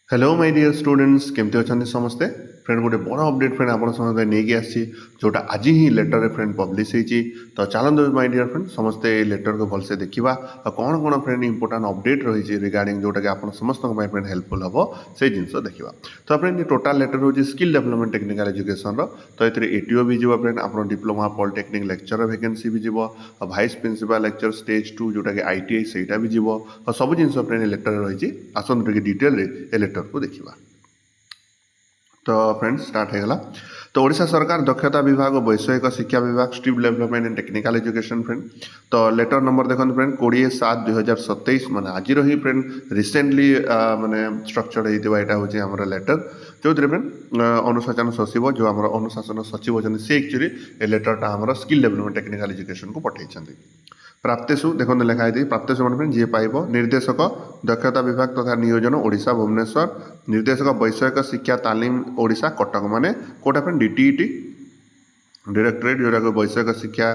Hello my dear students केमती अच्छा समस्ते फ्रेंड गोटे बड़ अपडेट फ्रेंड आप समस्त नहीं आसी जोटा आज ही लेटर फ्रेंड पब्लिश होती तो चलते माय डियर फ्रेंड समस्ते लेटर को भलसे देखा कौन कौन फ्रेंड इंपोर्टाट अपडेट रही रिगार्डिंग जोटा कि आप समस्त फ्रेंड हेल्पफुल हम से जिन देखा तो फ्रेंड टोटाल लेटर हूँ स्किल डेवलपमेंट टेक्निकल एजुकेशन तो ये एटीओ भी जीव फ्रेंड आप डिप्लोमा पॉलिटेक्निक लेक्चर वैकेंसी भी जीव भाइस प्रिंसिपल लेक्चर स्टेज 2 जोटा कि आईटीआई सेटा भी जीव और सब जिन फ्रेंड लेटर रही आसत डिटेल लेटर को देखा तो फ्रेंड्स स्टार्ट होगा तो ओडिशा सरकार दक्षता विभाग और वैषयिक शिक्षा विभाग skill development and technical education friend तो लेटर नंबर देखो फ्रेंड 20/7/2027 माने आज ही फ्रेंड रिसेंटली माने स्ट्रक्चर होता है हूँ लेटर जो फ्रेंड अनुशासन सचिव जो आम अनुशासन सचिव अच्छे से एक्चुअली ए लेटरटा आम स्किल डेवलपमेंट टेक्निकल एजुकेशन को पठाई प्राप्तेशु देखो लिखाई प्राप्तेशु मान जी पाइब निर्देशक दक्षता विभाग तथा नियोजन ओडिशा भुवनेश्वर निर्देशक वैषयिक शिक्षा तालीम ओडिशा कटक माने कोटा फ्रेंड डीटीईटी डायरेक्टरेट जोटा वैषयिक शिक्षा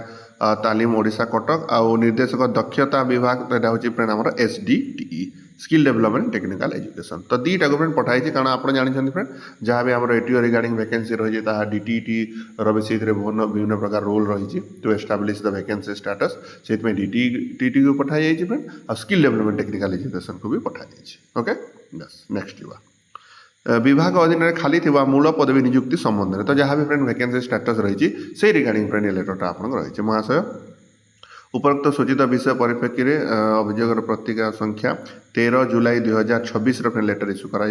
तालीम ओडिशा कटक आउ निर्देशक दक्षता विभाग तो यहाँ हूँ फ्रेंड आम एसडीटीई स्किल डेवलपमेंट टेक्निकल एजुकेशन तो दीटा को फ्रेंड पठाई कारण आप जानते फ्रेंड जहाँ भी आम एटीओ रिगार्डिंग वैकेंसी रही है डीटीईटी रही विभिन्न प्रकार रोल रही to establish the vacancy status से डीटीईटी को पठाई फ्रेंड और स्किल डेवलपमेंट टेक्निकल एजुकेशन को भी पठाई ओके बस नेक्स्ट विभाग अधीन में खाली थी मूल पदवी नियुक्ति संबंध में तो जहाँ भी फ्रेंड वैकेंसी स्टाटस रही से रिगार्डिंग फ्रेंड लेटरटा आप रही महाशय उपरोक्त सूचित विषय परिप्रेक्षी में अभियोग पत्रिका संख्या 13 जुलाई 2026 फ्रेंड लेटर इश्यू कर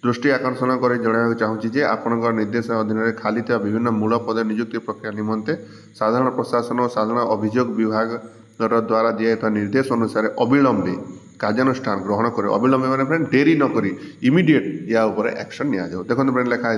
दृष्टि आकर्षण कर जनाइक चाहूँगी आपण निर्देश अधीन में खाली था विभिन्न मूल पद नियुक्ति प्रक्रिया निमंते साधारण प्रशासन और साधारण अभियोग विभाग द्वारा दिया निर्देश अनुसार अविलंबे कार्यानुष्ठान ग्रहण कर अविलंबे मैंने फ्रेंड डेरी नक इमिडिएट या एक्शन नि देखो फ्रेंड लिखाई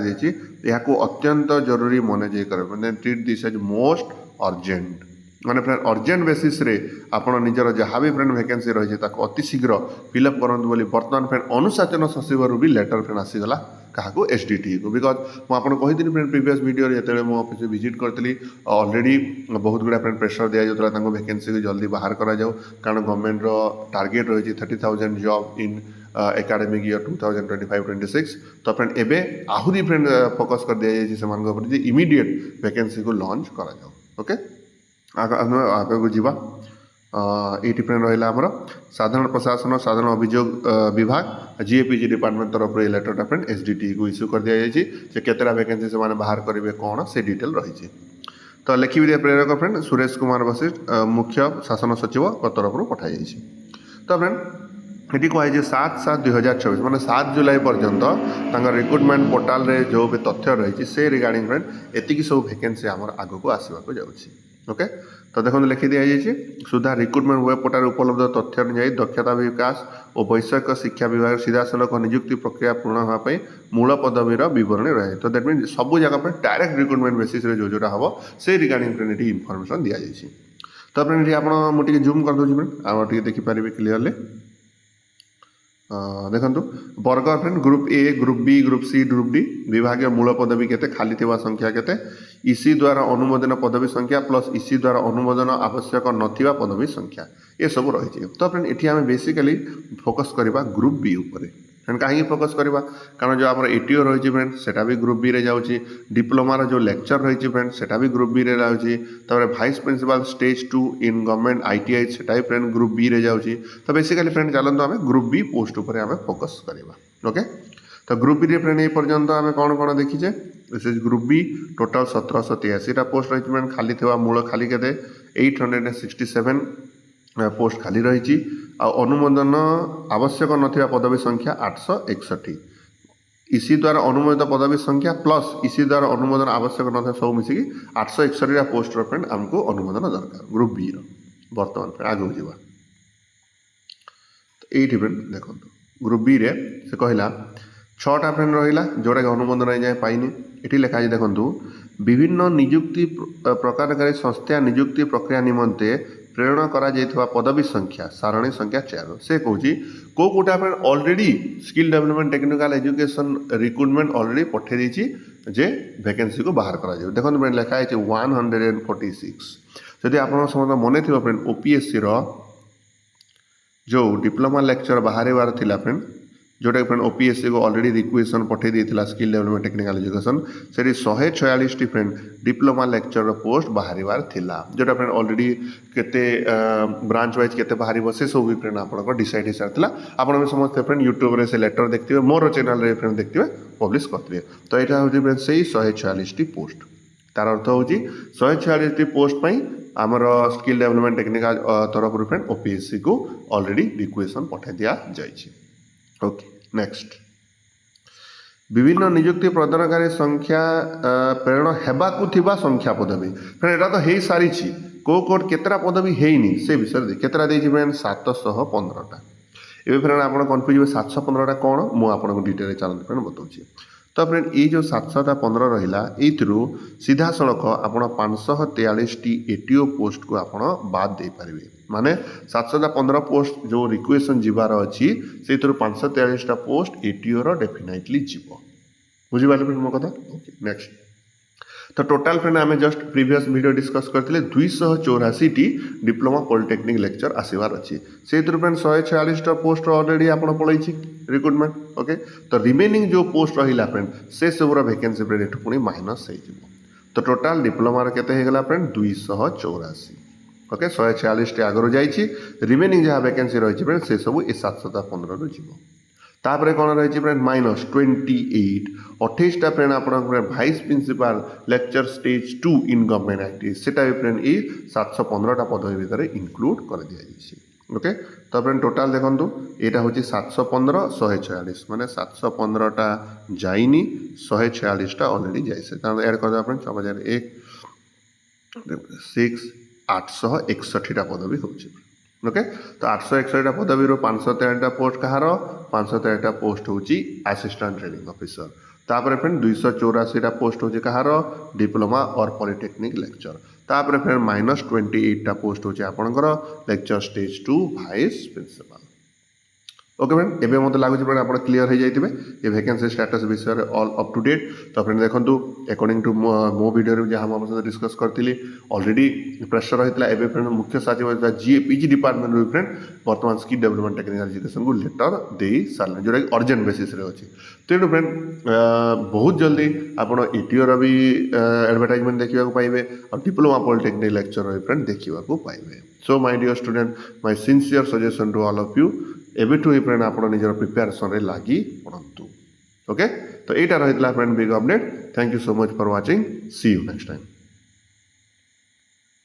यहाँ अत्यंत जरूरी मन जे कर treat this as most urgent माने फ्रेंड अर्जेंट बेसिस रे आपण निजर जहाँ भी फ्रेंड वैकेंसी रही है अति शीघ्र फिलअप करंतु बोली वर्तमान फ्रेंड अनुशासन सचिव भी लेटर फ्रेंड आसीगला क्या एसडीटी को बिकज मुझे कही फ्रेंड प्रीवियस वीडियो जो मो ऑफिस विजिट करी ऑलरेडी बहुत गुड़ा फ्रेंड प्रेसर दिया जाता वैकेंसी को जल्दी बाहर करा जाओ कारण गवर्नमेंट टार्गेट रही 30,000 जॉब इन एकेडमिक ईयर 2025-26 तो फ्रेंड एबे आहुरी फ्रेंड फोकस कर दिया जाए इमिडिएट वैकेंसी को लॉन्च करा जाओ ओके आगे को जीवा ये फ्रेंड रहा आमर साधारण प्रशासन साधारण अभियोग विभाग जीएपीजी डिपार्टमेंट तरफ ये लेटरटा फ्रेंड एसडीटी को इश्यू कर दिया जाए केतरा वैकेंसी से बाहर करेंगे कौन से डिटेल रही तो लिखि दिया प्रेरक फ्रेंड सुरेश कुमार वशिष्ठ मुख्य शासन सचिव तरफ पठाई तो फ्रेंड ये कहुए 7/7/2024 मैंने 7 जुलाई पर्यंत रिक्रुटमेंट पोर्टाल रे जो भी तथ्य रही से रिगार्डिंग फ्रेंड एतिकी सब वैकेंसी आम आग को आसवाक जाऊँगी ओके तो देखो लिखि दि जाइए सुधा रिक्रुटमेंट वेब पोर्टाल उपलब्ध तथ्य अनुଯାयी दक्षता विकास और वैषयिक शिक्षा विभाग सीधासलख नियुक्ति प्रक्रिया पूर्ण होगापी मूल पदवीर बरणी रहे तो दैट मीन सब जगह पर डायरेक्ट रिक्रुटमेंट बेसिस जो जोटा हम से रिगार्डिंग फ्रेंड ये इनफर्मेशन दि जाइए तो फ्रेंड ये आपको जूम कर दूसरी फ्रेंड आप देखिपारे क्लीयरली देखो वर्ग friend group A group B group C group D विभाग मूल पदवी केते खाली थिबा संख्या केते इसी द्वारा अनुमोदन पदवी संख्या प्लस इसी द्वारा अनुमोदन आवश्यक नथिबा पदवी संख्या ये सब रही तो फ्रेंड ये आम बेसिकली फोकस करवा ग्रुप बी उपर फ्रेंड कहीं फोकस करवा कारण जो आम एटीओ रही फ्रेंड सेटा भी ग्रुप बी रे जाउची डिप्लोमार जो लेक्चर रही फ्रेंड सेटा भी ग्रुप बी रे जाउची तापर vice principal stage 2 in government ITI सेटा भी फ्रेंड ग्रुप बी रे जाउची तो बेसिकली फ्रेंड चलते आम ग्रुप बी पोस्ट उपर आम फोकस करवा ओके तो ग्रुप बी रे फ्रेंड ये पर्यंत आम कौन कौन देखीचे this is group B total 1783 post रही फ्रेंड खाली थिबा मूल खाली केते 867 पोस्ट खाली रही अनुमोदन आवश्यक नथिबा पदवी संख्या 861 इसी द्वारा अनुमोदित पदवी संख्या प्लस इसी द्वारा अनुमोदन आवश्यक नथिबा सब मिसिकी 861 पोस्ट फ्रेंड आमको अनुमोदन दरकार ग्रुप बी बर्तमान फ्रेंड आगे जावा तो ये फ्रेंड देखो ग्रुप बी रे से कहला 6टा फ्रेंड रहा जोटा कि अनुमोदन जाए पाइनि ये लिखाई देखूँ विभिन्न नियुक्ति प्रकारकारी संस्था नियुक्ति प्रक्रिया निमंते प्रेरण करा पदवी संख्या सारणी संख्या 4 से कौच कौ कौटा already skill development technical education recruitment already पठे दी जे वैकेंसी को बाहर करा देखो फ्रेंड लिखाई 146 जदि आप समस्त मन थी फ्रेंड ओपीएससी जो डिप्लोमा लेक्चर बाहर थिला फ्रेंड जोटा फ्रेंड ओपीएससी को ऑलरेडी रिक्वेशन पठे देता स्किल डेवलपमेंट टेक्निकल एजुकेशन से 146 T friend diploma lecture post बाहर थिला जोटा फ्रेंड ऑलरेडी केते ब्रांच वाइज केते बाहर से सब भी फ्रेंड आपको डिसाइड हो सारी आप समस्त फ्रेंड यूट्यूब रे से लेटर देखते मोर चैनल रे फ्रेंड देखते पब्लिश करते तो यहाँ हूँ फ्रेंड से 146 टी पोस्ट तार अर्थ हूँ 146 टी पोस्ट आमर स्किल डेवलपमेंट टेक्निकल तरफ फ्रेंड ओपीएससी को ऑलरेडी रिक्वेशन पठाई दि जाइए। ओके नेक्स्ट विभिन्न नियुक्ति प्रदानकारी संख्या प्रेरण हेबाकु थिबा संख्या पदवी फ्रेंड एटा तो हे सारी को कोड केतरा पदवी हेनी से विषय केतरा देछि फ्रेंड 715टा एबे फ्रेंड आपण कंफ्यूज 715टा कोन मु आपन को डिटेल चलन फ्रेंड बताउछि तो फ्रेंड ये जो 715 रहिला एथरू सीधा सड़क आपण 543 टी एटीओ पोस्ट को आपण बाद दे पारिबे माने 715 पोस्ट जो रिक्वेशन जिबार अछि सेथरू 543 टा पोस्ट एटीओ रो डेफिनेटली जिवो बुझि पाले फ्रेंड मो कथा। ओके नेक्स्ट तो टोटाल फ्रेंड आम जस्ट प्रीवियस वीडियो डिस्कस करते 284 टी डिप्लोमा पॉलिटेक्निक लेक्चर आसबार अच्छी से फ्रेंड 146 पोस्ट ऑलरेडी आप पलि रिक्रुटमेंट। ओके तो रिमेनिंग जो पोस्ट रहा फ्रेंड से सब वैकेंसी फ्रेंड एठू पुणी माइनस तो टोटाल डिप्लोमा केते होगा फ्रेंड 284। ओके 146 टी आगर जाइए रिमेनिंग जहाँ वैकेंसी रही फ्रेंड से सब ये 715 रु जीव तापर कौन रही फ्रेंड -28 28टा फ्रेंड आप vice principal lecture stage 2 in government IT सेटा भी फ्रेंड ये 715टा पदवी भितर इनक्लूड कर दिया जाइए। ओके तो फ्रेंड टोटाल देखो यहाँ हूँ 715 146 माने 715टा जाइनी 146टा ऑलरेडी जाइए कारण एड कर फ्रेंड 6001 6 861टा पदवी हो। ओके तो 861टा पदवी 513टा पोस्ट कहार 513टा पोस्ट हूँ असिस्टेंट ट्रेनिंग ऑफिसर तापर फ्रेंड 284टा पोस्ट हूँ कहार डिप्लोमा और पॉलिटेक्निक लेक्चर तापर फ्रेंड -28टा पोस्ट हूँ आपंकर lecture stage 2 vice principal. Okay friend एवं मतलब लगुच फ्रेंड आप क्लीयर हो जाइए ये वैकेंसी स्टेटस विषय ऑल अप टू डेट तो फ्रेंड देखो अकॉर्डिंग टू मो वीडियो जहाँ मुझे डिस्कस करी ऑलरेडी प्रेसर रही है फ्रेंड मुख्य सचिव जी पीजी डिपार्टमेंट भी फ्रेंड बर्तमान स्किल डेवलपमेंट टेक्निकल एजुकेशन को लेटर दे सारे जोटा कि अर्जेंट बेसिस अच्छी तेणु फ्रेंड बहुत जल्दी आप एटीओर भी एडवर्टाइजमेंट देखा पाइबे और डिप्लोमा पॉलिटेक्निक लेक्चर फ्रेंड देखा पाइबे। So my dear student my sincere suggestion to all of you एबेठू ही फ्रेंड आप निजर प्रिपेरेसन लगी पड़तु। ओके तो यहाँ रही friend big update. Thank you so much for watching see you next time.